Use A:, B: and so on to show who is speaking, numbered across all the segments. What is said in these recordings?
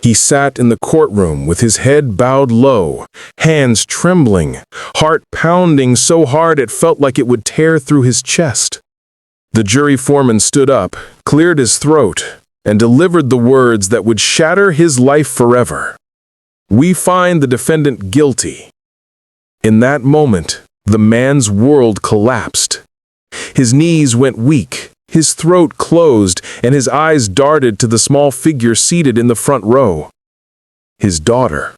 A: He sat in the courtroom with his head bowed low, hands trembling, heart pounding so hard it felt like it would tear through his chest. The jury foreman stood up, cleared his throat, and delivered the words that would shatter his life forever. "We find the defendant guilty." In that moment, the man's world collapsed. His knees went weak, his throat closed, and his eyes darted to the small figure seated in the front row. His daughter.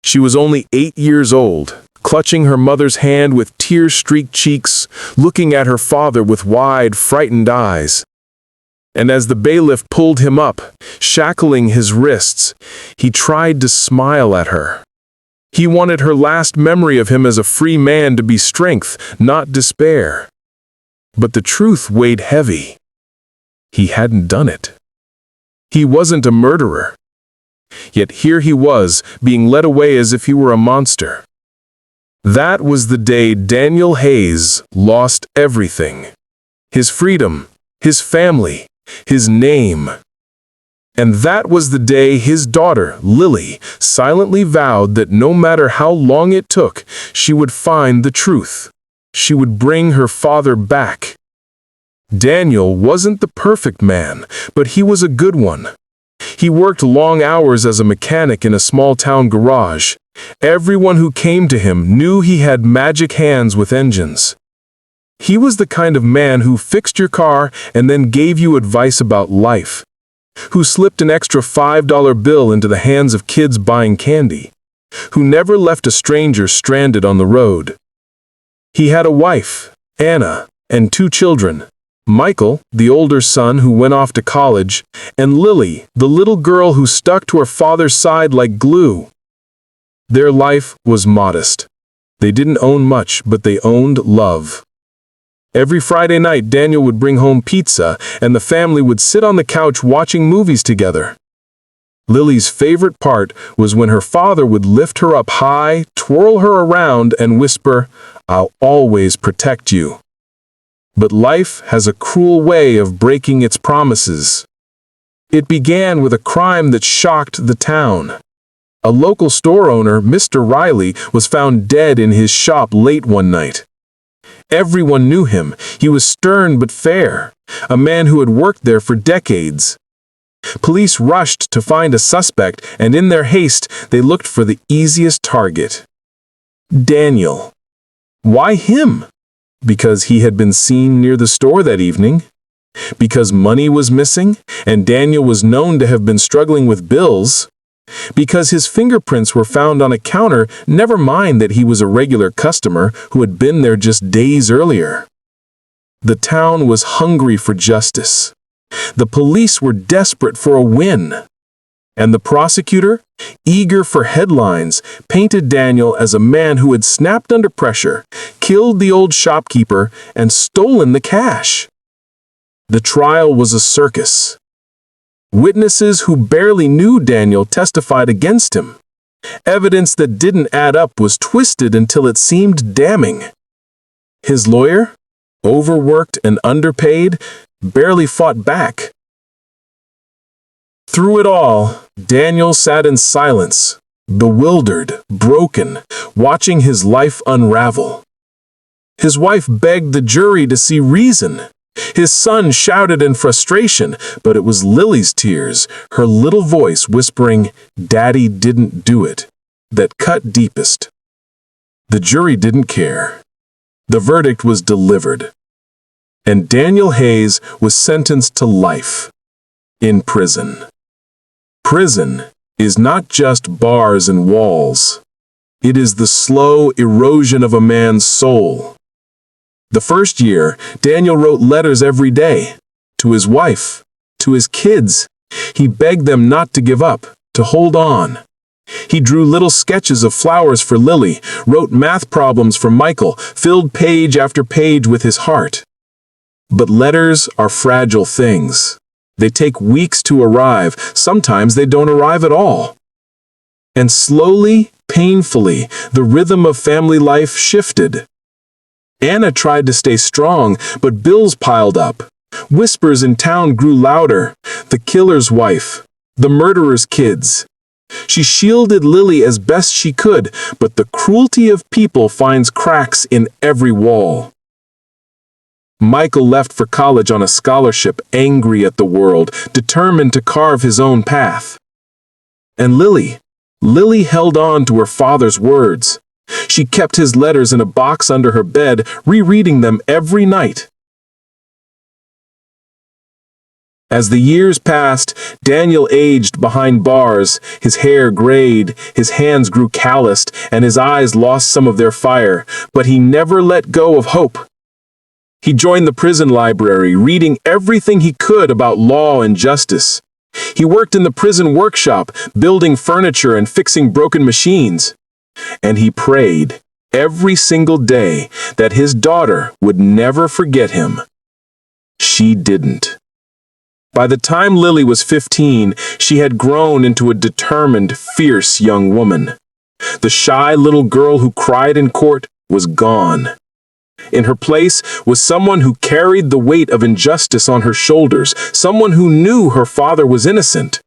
A: She was only 8 years old, clutching her mother's hand with tear-streaked cheeks, looking at her father with wide, frightened eyes. And as the bailiff pulled him up, shackling his wrists, he tried to smile at her. He wanted her last memory of him as a free man to be strength, not despair. But the truth weighed heavy. He hadn't done it. He wasn't a murderer. Yet here he was, being led away as if he were a monster. That was the day Daniel Hayes lost everything. His freedom, his family, his name. And that was the day his daughter, Lily, silently vowed that no matter how long it took, she would find the truth. She would bring her father back. Daniel wasn't the perfect man, but he was a good one. He worked long hours as a mechanic in a small-town garage. Everyone who came to him knew he had magic hands with engines. He was the kind of man who fixed your car and then gave you advice about life, who slipped an extra $5 bill into the hands of kids buying candy, who never left a stranger stranded on the road. He had a wife, Anna, and 2 children, Michael, the older son who went off to college, and Lily, the little girl who stuck to her father's side like glue. Their life was modest. They didn't own much, but they owned love. Every Friday night, Daniel would bring home pizza, and the family would sit on the couch watching movies together. Lily's favorite part was when her father would lift her up high, twirl her around, and whisper, "I'll always protect you." But life has a cruel way of breaking its promises. It began with a crime that shocked the town. A local store owner, Mr. Riley, was found dead in his shop late one night. Everyone knew him. He was stern but fair, a man who had worked there for decades. Police rushed to find a suspect, and in their haste, they looked for the easiest target. Daniel. Why him? Because he had been seen near the store that evening? Because money was missing, and Daniel was known to have been struggling with bills? Because his fingerprints were found on a counter, never mind that he was a regular customer who had been there just days earlier. The town was hungry for justice. The police were desperate for a win. And the prosecutor, eager for headlines, painted Daniel as a man who had snapped under pressure, killed the old shopkeeper, and stolen the cash. The trial was a circus. Witnesses who barely knew Daniel testified against him. Evidence that didn't add up was twisted until it seemed damning. His lawyer, overworked and underpaid, barely fought back. Through it all, Daniel sat in silence, bewildered, broken, watching his life unravel. His wife begged the jury to see reason. His son shouted in frustration, but it was Lily's tears, her little voice whispering, "Daddy didn't do it," that cut deepest. The jury didn't care. The verdict was delivered. And Daniel Hayes was sentenced to life in prison. Prison is not just bars and walls. It is the slow erosion of a man's soul. The first year, Daniel wrote letters every day, to his wife, to his kids. He begged them not to give up, to hold on. He drew little sketches of flowers for Lily, wrote math problems for Michael, filled page after page with his heart. But letters are fragile things. They take weeks to arrive. Sometimes they don't arrive at all. And slowly, painfully, the rhythm of family life shifted. Anna tried to stay strong, but bills piled up. Whispers in town grew louder. The killer's wife, the murderer's kids, She shielded Lily as best she could, but the cruelty of people finds cracks in every wall. Michael left for college on a scholarship, angry at the world, determined to carve his own path. And Lily held on to her father's words. She kept his letters in a box under her bed, rereading them every night. As the years passed, Daniel aged behind bars, his hair grayed, his hands grew calloused, and his eyes lost some of their fire, but he never let go of hope. He joined the prison library, reading everything he could about law and justice. He worked in the prison workshop, building furniture and fixing broken machines. And he prayed every single day that his daughter would never forget him. She didn't. By the time Lily was 15, she had grown into a determined, fierce young woman. The shy little girl who cried in court was gone. In her place was someone who carried the weight of injustice on her shoulders, someone who knew her father was innocent.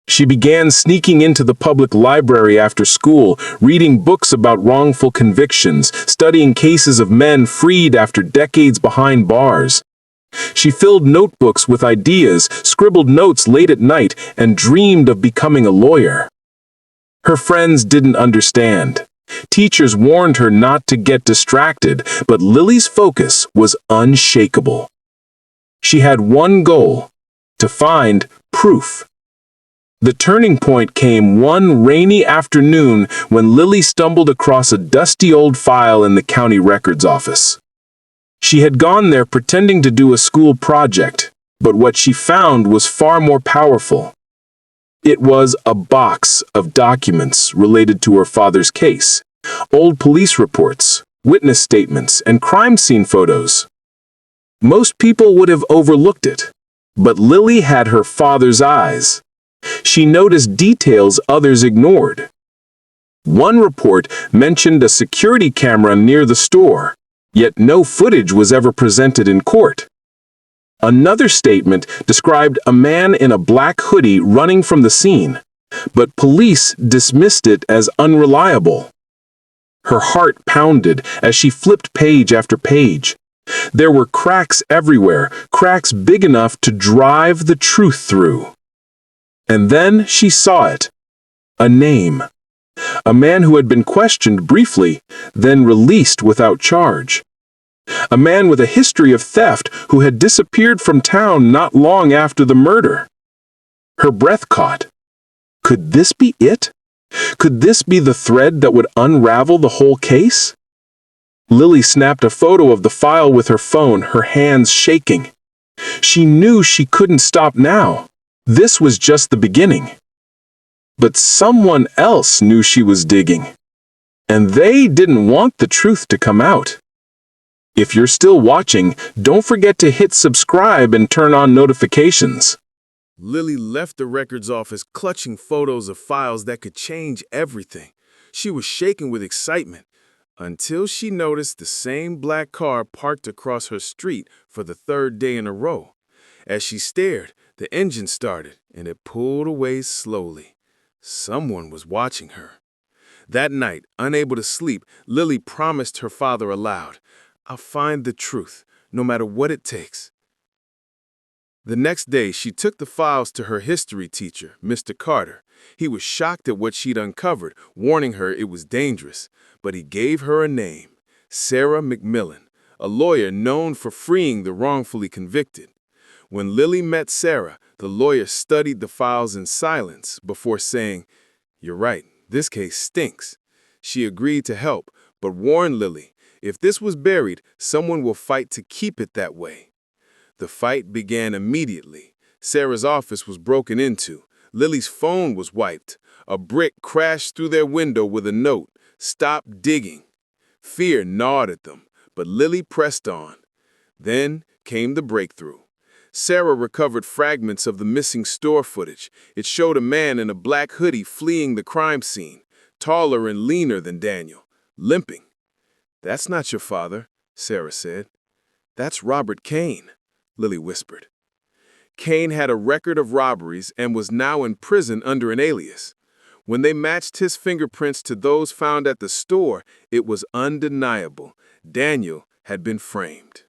A: She began sneaking into the public library after school, reading books about wrongful convictions, studying cases of men freed after decades behind bars. She filled notebooks with ideas, scribbled notes late at night, and dreamed of becoming a lawyer. Her friends didn't understand. Teachers warned her not to get distracted, but Lily's focus was unshakable. She had one goal: to find proof. The turning point came one rainy afternoon when Lily stumbled across a dusty old file in the county records office. She had gone there pretending to do a school project, but what she found was far more powerful. It was a box of documents related to her father's case, old police reports, witness statements, and crime scene photos. Most people would have overlooked it, but Lily had her father's eyes. She noticed details others ignored. One report mentioned a security camera near the store, yet no footage was ever presented in court. Another statement described a man in a black hoodie running from the scene, but police dismissed it as unreliable. Her heart pounded as she flipped page after page. There were cracks everywhere, cracks big enough to drive the truth through. And then she saw it. A name. A man who had been questioned briefly, then released without charge. A man with a history of theft who had disappeared from town not long after the murder. Her breath caught. Could this be it? Could this be the thread that would unravel the whole case? Lily snapped a photo of the file with her phone, her hands shaking. She knew she couldn't stop now. This was just the beginning. But someone else knew she was digging. And they didn't want the truth to come out. If you're still watching, don't forget to hit subscribe and turn on notifications.
B: Lily left the records office clutching photos of files that could change everything. She was shaking with excitement until she noticed the same black car parked across her street for the third day in a row. As she stared, the engine started and it pulled away slowly. Someone was watching her. That night, unable to sleep, Lily promised her father aloud, "I'll find the truth, no matter what it takes." The next day, she took the files to her history teacher, Mr. Carter. He was shocked at what she'd uncovered, warning her it was dangerous. But he gave her a name, Sarah McMillan, a lawyer known for freeing the wrongfully convicted. When Lily met Sarah, the lawyer studied the files in silence before saying, "You're right, this case stinks." She agreed to help, but warned Lily, if this was buried, someone will fight to keep it that way. The fight began immediately. Sarah's office was broken into. Lily's phone was wiped. A brick crashed through their window with a note, "Stop digging." Fear gnawed at them, but Lily pressed on. Then came the breakthrough. Sarah recovered fragments of the missing store footage. It showed a man in a black hoodie fleeing the crime scene, taller and leaner than Daniel, limping. "That's not your father," Sarah said. "That's Robert Kane," Lily whispered. Kane had a record of robberies and was now in prison under an alias. When they matched his fingerprints to those found at the store, it was undeniable. Daniel had been framed.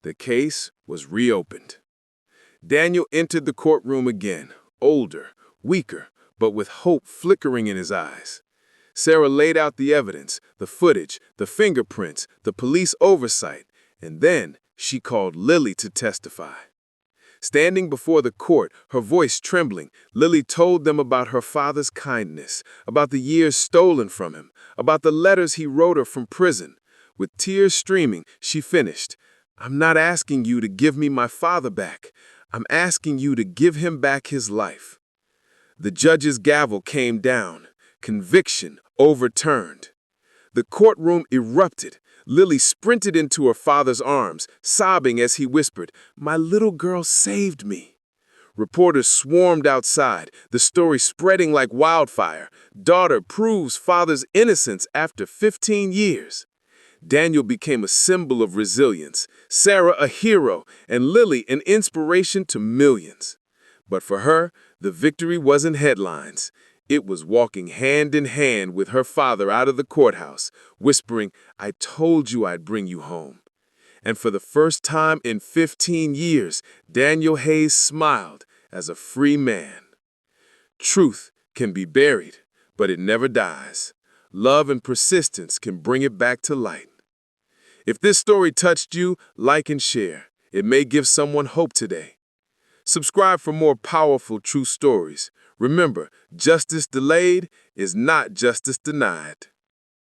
B: The case was reopened. Daniel entered the courtroom again, older, weaker, but with hope flickering in his eyes. Sarah laid out the evidence, the footage, the fingerprints, the police oversight, and then she called Lily to testify. Standing before the court, her voice trembling, Lily told them about her father's kindness, about the years stolen from him, about the letters he wrote her from prison. With tears streaming, she finished, "I'm not asking you to give me my father back. I'm asking you to give him back his life." The judge's gavel came down. Conviction overturned. The courtroom erupted. Lily sprinted into her father's arms, sobbing as he whispered, "My little girl saved me." Reporters swarmed outside, the story spreading like wildfire. Daughter proves father's innocence after 15 years. Daniel became a symbol of resilience, Sarah a hero, and Lily an inspiration to millions. But for her, the victory wasn't headlines. It was walking hand in hand with her father out of the courthouse, whispering, "I told you I'd bring you home." And for the first time in 15 years, Daniel Hayes smiled as a free man. Truth can be buried, but it never dies. Love and persistence can bring it back to light. If this story touched you, like and share. It may give someone hope today. Subscribe for more powerful true stories. Remember, justice delayed is not justice denied.